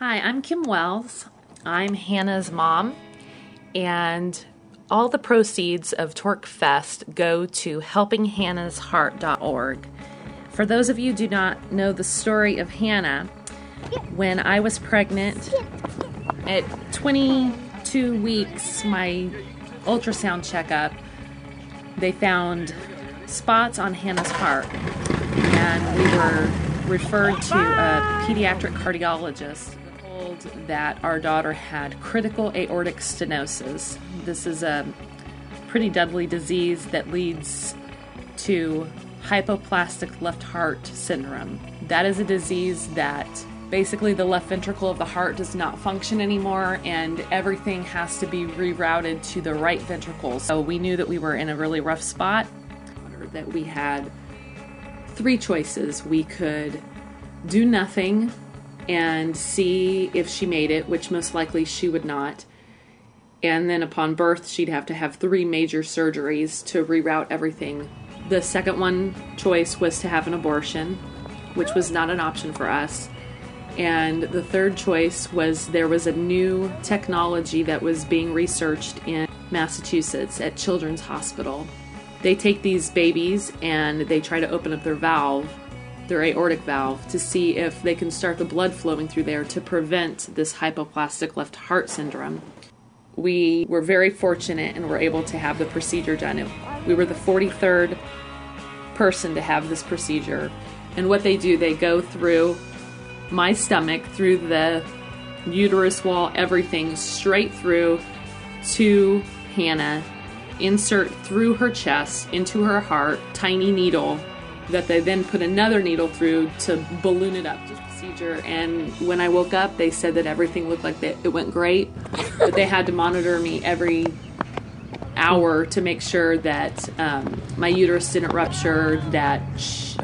Hi, I'm Kim Wells. I'm Hannah's mom, and all the proceeds of Torque Fest go to helpinghannahsheart.org. For those of you who do not know the story of Hannah, when I was pregnant, at 22 weeks, my ultrasound checkup, they found spots on Hannah's heart, and we were referred to a pediatric cardiologist. Told that our daughter had critical aortic stenosis. This is a pretty deadly disease that leads to hypoplastic left heart syndrome. That is a disease that basically the left ventricle of the heart does not function anymore, and everything has to be rerouted to the right ventricle. So we knew that we were in a really rough spot, that we had three choices. We could do nothing and see if she made it, which most likely she would not. And then upon birth, she'd have to have 3 major surgeries to reroute everything. The second choice was to have an abortion, which was not an option for us. And the third choice was there was a new technology that was being researched in Massachusetts at Children's Hospital. They take these babies and they try to open up their aortic valve, to see if they can start the blood flowing through there to prevent this hypoplastic left heart syndrome. We were very fortunate and were able to have the procedure done. We were the 43rd person to have this procedure. And what they do, they go through my stomach, through the uterus wall, everything, straight through to Hannah, insert through her chest, into her heart, tiny needle, that they then put another needle through to balloon it up. Just procedure. And when I woke up, they said that everything looked like it went great, but they had to monitor me every hour to make sure that my uterus didn't rupture, that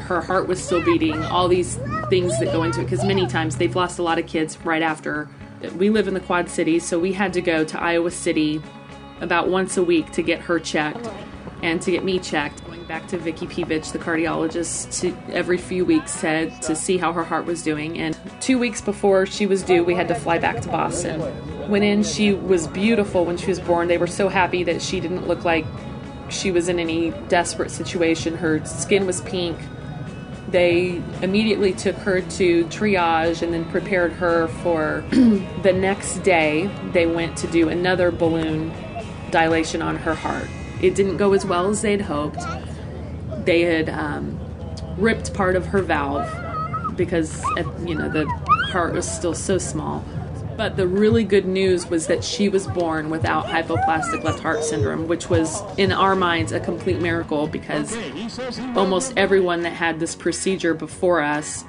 her heart was still beating, all these things that go into it, because many times they've lost a lot of kids right after. We live in the Quad Cities, so we had to go to Iowa City about once a week to get her checked and to get me checked. Going back to Vicki Peevich, the cardiologist, every few weeks to see how her heart was doing. And 2 weeks before she was due, we had to fly back to Boston. Went in, she was beautiful when she was born. They were so happy that she didn't look like she was in any desperate situation. Her skin was pink. They immediately took her to triage and then prepared her for the next day. They went to do another balloon dilation on her heart. It didn't go as well as they'd hoped. They had ripped part of her valve because the heart was still so small. But the really good news was that she was born without hypoplastic left heart syndrome, which was, in our minds, a complete miracle, because almost everyone that had this procedure before us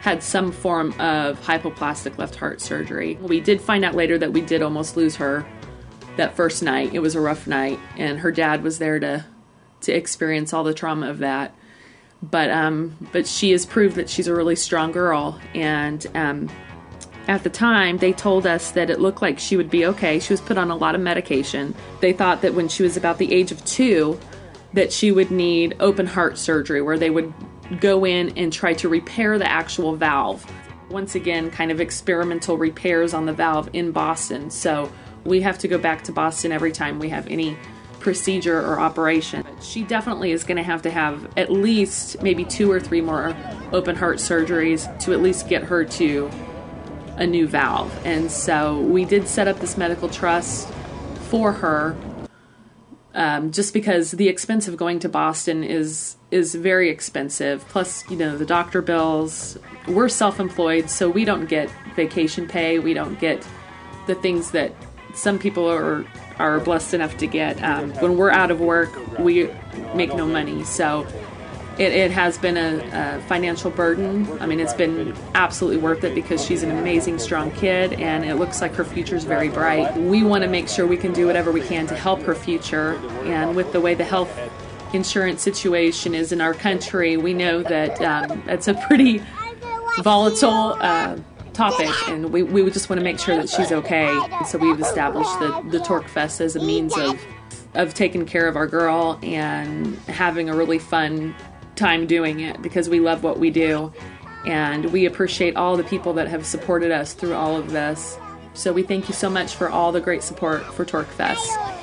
had some form of hypoplastic left heart surgery. We did find out later that we did almost lose her that first night. It was a rough night, and her dad was there to experience all the trauma of that. But she has proved that she's a really strong girl, and at the time, they told us that it looked like she would be okay. She was put on a lot of medication. They thought that when she was about the age of 2, that she would need open heart surgery, where they would go in and try to repair the actual valve. Once again, kind of experimental repairs on the valve in Boston. So we have to go back to Boston every time we have any procedure or operation. She definitely is going to have at least maybe 2 or 3 more open heart surgeries to at least get her to a new valve. And so we did set up this medical trust for her, just because the expense of going to Boston is very expensive. Plus, the doctor bills. We're self-employed, so we don't get vacation pay. We don't get the things that some people are blessed enough to get. When we're out of work, we make no money. So it has been a financial burden. I mean, it's been absolutely worth it, because she's an amazing, strong kid, and it looks like her future is very bright. We want to make sure we can do whatever we can to help her future. And with the way the health insurance situation is in our country, we know that it's a pretty volatile topic, and we just want to make sure that she's okay. And so we've established the Torque Fest as a means of taking care of our girl and having a really fun time doing it, because we love what we do. And we appreciate all the people that have supported us through all of this. So we thank you so much for all the great support for TorqueFest.